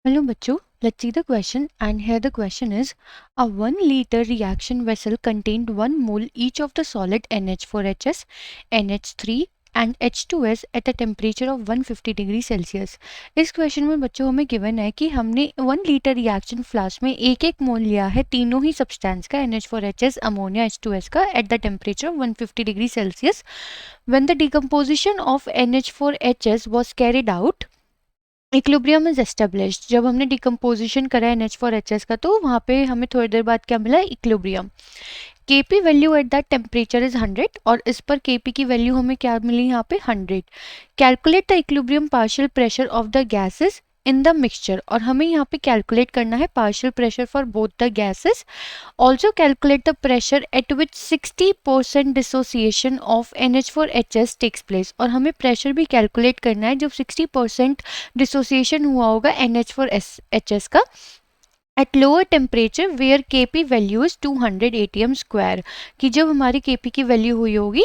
Hello बच्चों, let's see the question and here the question is a 1 liter reaction vessel contained 1 mole each of the solid NH4HS, NH3 and H2S at a temperature of 150 degree Celsius. इस question में बच्चों हमें given है कि हमने 1 litre reaction flask में एक एक मोल लिया है तीनों ही सब्सटेंस का NH4HS, अमोनिया, H2S का at the temperature of 150 degree Celsius. When the decomposition of NH4HS was carried out, equilibrium is established. जब हमने डिकम्पोजिशन करा है NH4HS का तो वहाँ पे हमें थोड़ी देर बाद क्या मिला, equilibrium. Kp value at that temperature is 100 और इस पर Kp की वैल्यू हमें क्या मिली यहाँ पे 100। Calculate the equilibrium partial pressure of the gases in the mixture, और हमें यहाँ पे कैलकुलेट करना है partial pressure for both the gases. Also calculate the pressure at which 60% dissociation of NH4HS takes place, और हमें प्रेशर भी कैलकुलेट करना है जब 60% डिसोसिएशन हुआ होगा NH4HS का at lower temperature where Kp value is 200 atm square, कि जब हमारी Kp की वैल्यू हुई होगी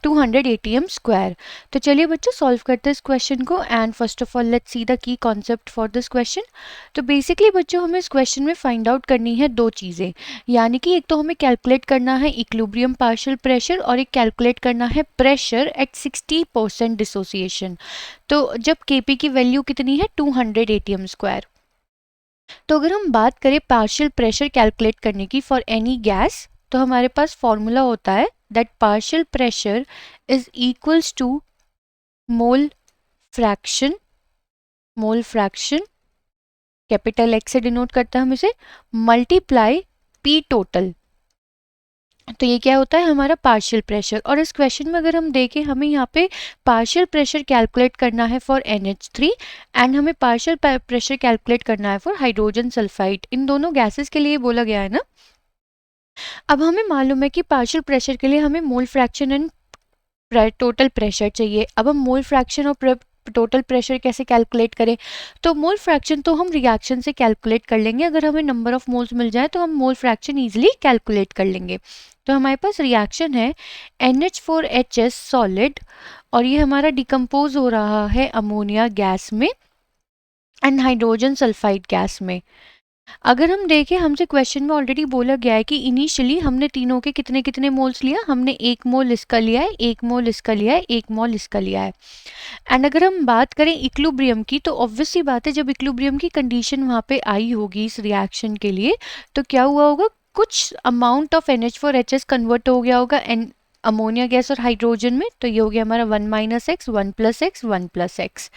200 atm स्क्वायर। तो चलिए बच्चों सॉल्व करते हैं इस क्वेश्चन को and first of all let's see the key concept for this question. तो बेसिकली बच्चों हमें इस क्वेश्चन में फाइंड आउट करनी है दो चीज़ें, यानी कि एक तो हमें कैलकुलेट करना है इक्विलिब्रियम पार्शियल प्रेशर और एक कैलकुलेट करना है प्रेशर एट 60% डिसोसिएशन। तो जब Kp की वैल्यू कितनी है 200 atm स्क्वायर, तो अगर हम बात करें पार्शियल प्रेशर कैलकुलेट करने की फॉर एनी गैस, तो हमारे पास फॉर्मूला होता है that partial pressure is equals to mole fraction, mole fraction capital X से डिनोट करता है हम इसे, मल्टीप्लाई पी टोटल। तो ये क्या होता है हमारा पार्शियल प्रेशर। और इस क्वेश्चन में अगर हम देखें हमें यहाँ पे पार्शियल प्रेशर कैलकुलेट करना है फॉर NH3 एंड हमें पार्शियल प्रेशर कैलकुलेट करना है फॉर हाइड्रोजन सल्फाइड। इन दोनों गैसेस के लिए बोला गया है ना। अब हमें मालूम है कि पार्शियल प्रेशर के लिए हमें मोल फ्रैक्शन एंड टोटल प्रेशर चाहिए। अब हम मोल फ्रैक्शन और टोटल प्रेशर कैसे कैलकुलेट करें, तो मोल फ्रैक्शन तो हम रिएक्शन से कैलकुलेट कर लेंगे, अगर हमें नंबर ऑफ मोल्स मिल जाए तो हम मोल फ्रैक्शन इजीली कैलकुलेट कर लेंगे। तो हमारे पास रिएक्शन है NH4HS सॉलिड और ये हमारा डिकम्पोज हो रहा है अमोनिया गैस में एंड हाइड्रोजन सल्फाइड गैस में। अगर हम देखें हमसे क्वेश्चन में ऑलरेडी बोला गया है कि इनिशियली हमने तीनों के कितने कितने मोल्स लिया, हमने 1 मोल इसका लिया है, 1 मोल इसका लिया है, 1 मोल इसका लिया है। एंड अगर हम बात करें इक्विलिब्रियम की, तो ऑब्वियस सी बात है जब इक्विलिब्रियम की कंडीशन वहाँ पे आई होगी इस रिएक्शन के लिए, तो क्या हुआ होगा, कुछ अमाउंट ऑफ NH4HS कन्वर्ट हो गया होगा अमोनिया गैस और हाइड्रोजन में। तो ये हो गया हमारा 1 - x 1 + x 1 + x।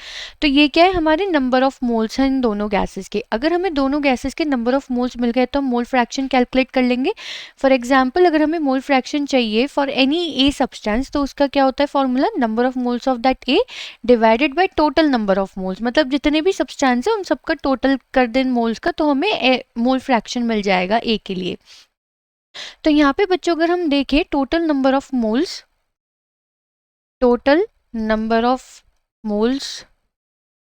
तो ये क्या है हमारे नंबर ऑफ मोल्स हैं इन दोनों गैसेस के। अगर हमें दोनों गैसेस के नंबर ऑफ मोल्स मिल गए तो हम मोल फ्रैक्शन कैलकुलेट कर लेंगे। फॉर एग्जांपल अगर हमें मोल फ्रैक्शन चाहिए फॉर एनी ए सब्सटेंस, तो उसका क्या होता है formula, number of moles of that A divided by total number of moles, मतलब जितने भी सब्सटेंस है उन सबका टोटल कर दें मोल्स का, तो हमें मोल फ्रैक्शन मिल जाएगा ए के लिए। तो यहाँ पे बच्चों अगर हम देखें total number of moles, total number of moles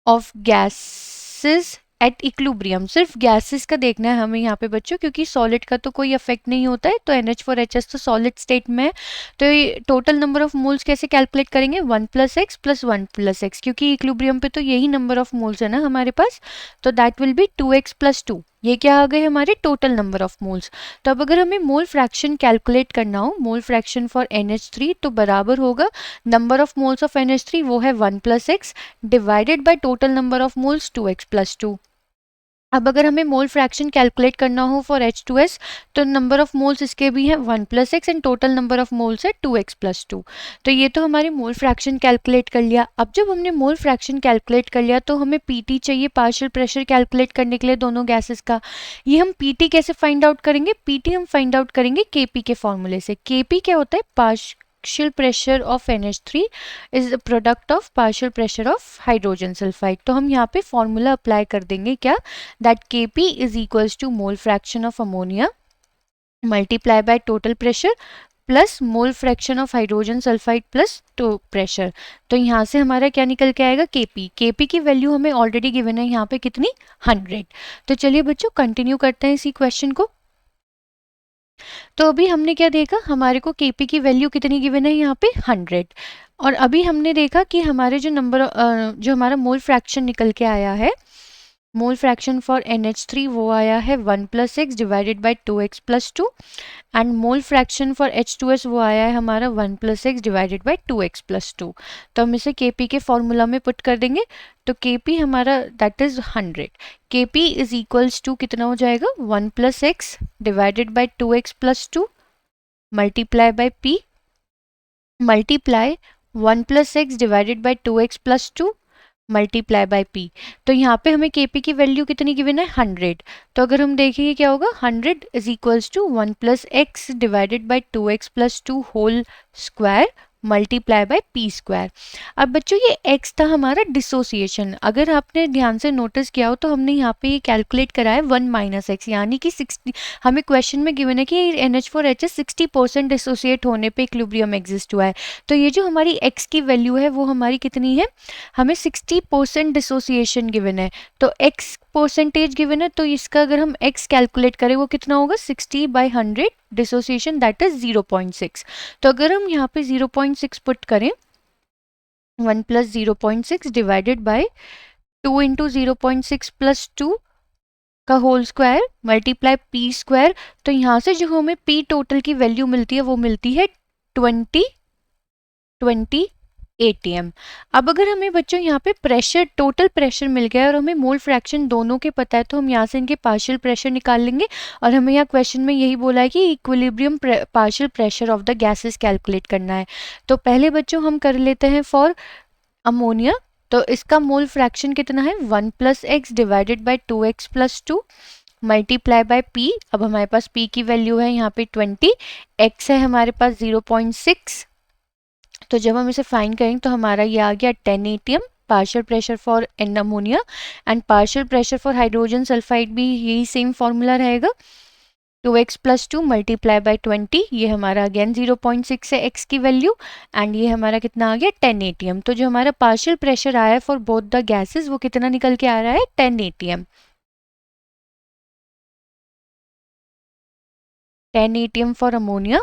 of gases at equilibrium, सिर्फ गैसेस का देखना है हमें यहाँ पे बच्चों, क्योंकि सॉलिड का तो कोई इफेक्ट नहीं होता है। तो NH4HS तो सॉलिड स्टेट में है, तो ये टोटल नंबर ऑफ मोल्स कैसे कैलकुलेट करेंगे 1 + x + 1 + x, क्योंकि इक्विलिब्रियम पे तो यही नंबर ऑफ मोल्स है ना हमारे पास, तो दैट विल बी 2x + 2। ये क्या आ गए हमारे टोटल नंबर ऑफ मोल्स। तो अब अगर हमें मोल फ्रैक्शन कैलकुलेट करना हो, मोल फ्रैक्शन फॉर NH3, तो बराबर होगा number of moles of NH3 वो है 1 + x divided by total number of moles 2x + 2। अब अगर हमें मोल फ्रैक्शन कैलकुलेट करना हो फॉर H2S, तो नंबर ऑफ मोल्स इसके भी हैं 1 + x and total number of moles है 2x + 2। तो ये तो हमारी मोल फ्रैक्शन कैलकुलेट कर लिया। अब जब हमने मोल फ्रैक्शन कैलकुलेट कर लिया तो हमें PT चाहिए पार्शियल प्रेशर कैलकुलेट करने के लिए दोनों गैसेस का। ये हम PT कैसे फाइंड आउट करेंगे, PT हम फाइंड आउट करेंगे Kp के फॉर्मूले से। Kp क्या होता है, partial pressure of NH3 is the product of partial pressure of hydrogen sulfide। तो हम यहाँ पे फॉर्मूला अप्लाई कर देंगे क्या, that Kp is equals to mole fraction of ammonia multiply by total pressure plus mole fraction of hydrogen sulphide plus तो pressure. तो यहाँ से हमारा क्या निकल के आएगा Kp। Kp की वैल्यू हमें ऑलरेडी गिवन है यहाँ पे कितनी 100। तो चलिए बच्चों कंटिन्यू करते हैं इसी क्वेश्चन को। तो अभी हमने क्या देखा, हमारे को Kp की वैल्यू कितनी गिवन है यहाँ पे 100, और अभी हमने देखा कि हमारे जो हमारा मोल फ्रैक्शन निकल के आया है मोल फ्रैक्शन फॉर NH3 वो आया है 1 + x divided by 2x + 2 and mole fraction for H2S वो आया है हमारा 1 + x डिवाइडेड बाई 2x + 2। तो हम इसे Kp के फॉर्मूला में पुट कर देंगे तो Kp हमारा that is 100। Kp is equals to कितना हो जाएगा 1 + x divided by 2x + 2 multiply by P multiply 1 + x divided by 2x + 2 multiply by P. तो यहाँ पे हमें केपी की वैल्यू कितनी गिवन है 100। तो अगर हम देखेंगे क्या होगा 100 is equals to 1 + x divided by 2x + 2 whole square multiply by P square. अब बच्चों ये x था हमारा डिसोसिएशन। अगर आपने ध्यान से नोटिस किया हो तो हमने यहाँ पे ये कैलकुलेट करा है 1 - x यानी कि 60। हमें क्वेश्चन में गिवन है कि NH4HS 60% डिसोसिएट होने पे इक्विलिब्रियम एग्जिस्ट हुआ है। तो ये जो हमारी x की वैल्यू है वो हमारी कितनी है, हमें 60% डिसोसिएशन गिवन है। तो x परसेंटेज गिवन है तो इसका अगर हम x कैलकुलेट करें वो कितना होगा 60/100 डिसोसिएशन दैट इज 0.6। तो अगर हम यहाँ पे 0.6 पुट करें 1 + 0.6 डिवाइडेड बाय 2 × 0.6 + 2 का whole square multiply P square. तो यहाँ से जो हमें पी टोटल की वैल्यू मिलती है वो मिलती है 20 ATM। अब अगर हमें बच्चों यहाँ पे प्रेशर टोटल प्रेशर मिल गया है और हमें मोल फ्रैक्शन दोनों के पता है तो हम यहाँ से इनके पार्शियल प्रेशर निकाल लेंगे। और हमें यहाँ क्वेश्चन में यही बोला है कि equilibrium partial pressure of the gases calculate करना है। तो पहले बच्चों हम कर लेते हैं फॉर अमोनिया। तो इसका मोल फ्रैक्शन कितना है 1 + x divided by 2x + 2 multiply by p। अब हमारे पास p की वैल्यू है यहाँ पे 20, x है हमारे पास 0.6। तो जब हम इसे फाइंड करेंगे तो हमारा ये आ गया 10 ATM partial pressure for an ammonia and partial pressure for hydrogen sulphide भी यही सेम फॉर्मूला रहेगा 2x + 2 मल्टीप्लाई बाय 20। ये हमारा अगेन 0.6 है x की वैल्यू एंड ये हमारा कितना आ गया 10 ATM। तो जो हमारा पार्शियल प्रेशर आया है फॉर बोथ द गैसेस वो कितना निकल के आ रहा है 10 ATM। 10 ATM for ammonia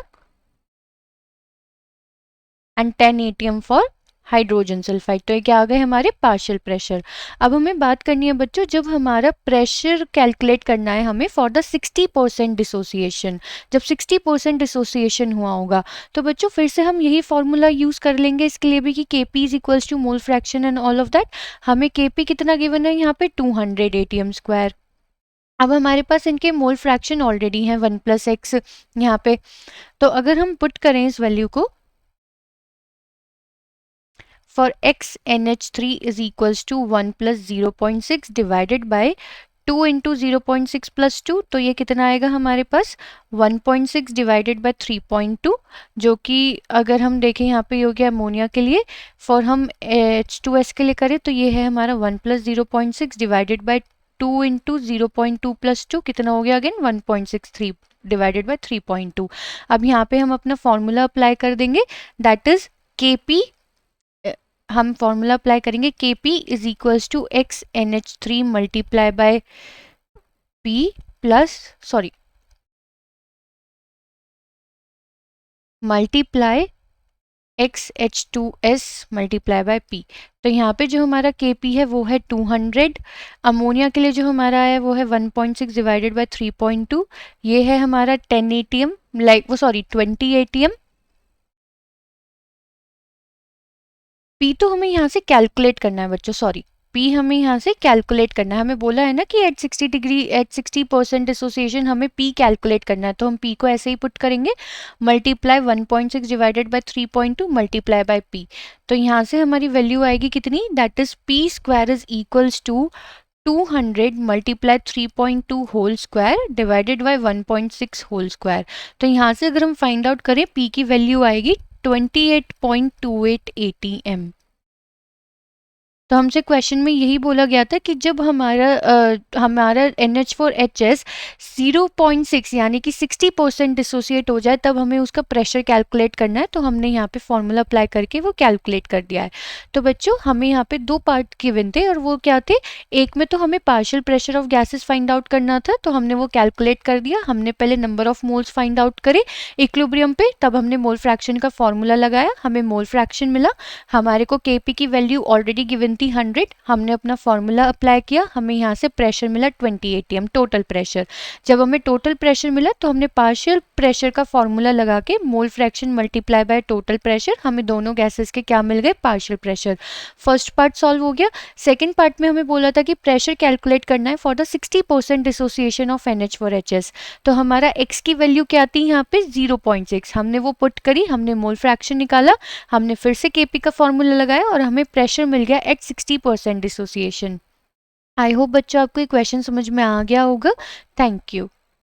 and 10 ATM for hydrogen sulphide. तो ये क्या आ गए हमारे पार्शियल प्रेशर। अब हमें बात करनी है बच्चों जब हमारा प्रेशर कैलकुलेट करना है हमें फॉर द 60% डिसोसिएशन। जब 60% डिसोसिएशन हुआ होगा तो बच्चों फिर से हम यही फॉर्मूला यूज कर लेंगे इसके लिए भी कि Kp is equals to mole fraction and all of that. हमें Kp कितना गिवन है यहाँ पे 200 ATM स्क्वायर। अब हमारे पास इनके मोल फ्रैक्शन ऑलरेडी हैं 1 + x यहाँ पे। तो अगर हम पुट करें इस वैल्यू को for x NH3 is equals to 1 + 0.6 divided by 2 × 0.6 + 2। तो ये कितना आएगा हमारे पास 1.6 डिवाइडेड बाय 3.2 जो कि अगर हम देखें यहाँ पे हो गया अमोनिया के लिए। फॉर हम H2S के लिए करें तो ये है हमारा 1 + 0.6 डिवाइडेड बाय 2 × 0.2 + 2 कितना हो गया अगेन 1.63 डिवाइडेड बाय 3.2। अब यहाँ पे हम अपना फॉर्मूला अप्लाई कर देंगे दैट इज Kp। हम फॉर्मूला अप्लाई करेंगे Kp is equals to x NH3 multiply by P plus multiply x H2S multiply by P। तो यहाँ पे जो हमारा Kp है वो है 200। अमोनिया के लिए जो हमारा है वो है 1.6 डिवाइडेड बाय 3.2। ये है हमारा 10 ATM 20 ATM। P तो हमें यहाँ से कैलकुलेट करना है बच्चों, P हमें यहाँ से कैलकुलेट करना है। हमें बोला है ना कि एट 60% डिसोसिएशन हमें P कैलकुलेट करना है। तो हम P को ऐसे ही पुट करेंगे multiply 1.6 divided by 3.2 multiply by P। तो यहाँ से हमारी वैल्यू आएगी कितनी that is P square is equals to 200 multiply 3.2 whole square divided by 1.6 whole square. तो यहाँ से अगर हम फाइंड आउट करें P की वैल्यू आएगी 28.28 ATM। तो हमसे क्वेश्चन में यही बोला गया था कि जब हमारा NH4HS 0.6 यानी कि 60% डिसोसिएट हो जाए तब हमें उसका प्रेशर कैलकुलेट करना है। तो हमने यहाँ पे फॉर्मूला अप्लाई करके वो कैलकुलेट कर दिया है। तो बच्चों हमें यहाँ पे दो पार्ट गिवन थे और वो क्या थे, एक में तो हमें partial pressure of gases find out करना था तो हमने वो कैलकुलेट कर दिया। हमने पहले number of moles find out करे इक्विलिब्रियम पे, तब हमने मोल फ्रैक्शन का फॉर्मूला लगाया, हमें मोल फ्रैक्शन मिला। हमारे को Kp की वैल्यू ऑलरेडी गिवन क्वांटिटी 100, हमने अपना फॉर्मूला अप्लाई किया, हमें यहाँ से प्रेशर मिला 20 atm टोटल प्रेशर। जब हमें टोटल प्रेशर मिला तो हमने पार्शियल प्रेशर का फॉर्मूला लगा के mole fraction multiply by total pressure, हमें दोनों गैसेस के क्या मिल गए, partial pressure. First part solve हो गया। सेकेंड पार्ट में हमें बोला था कि प्रेशर कैलकुलेट करना है for the 60% dissociation of NH4HS। तो हमारा x की वैल्यू क्या आती है यहाँ पे 0.6, हमने वो पुट करी, हमने मोल फ्रैक्शन निकाला, हमने फिर से Kp का फॉर्मूला लगाया और हमें प्रेशर मिल गया एट 60% डिसोसिएशन। आई होप बच्चों आपको ये क्वेश्चन समझ में आ गया होगा। Thank you.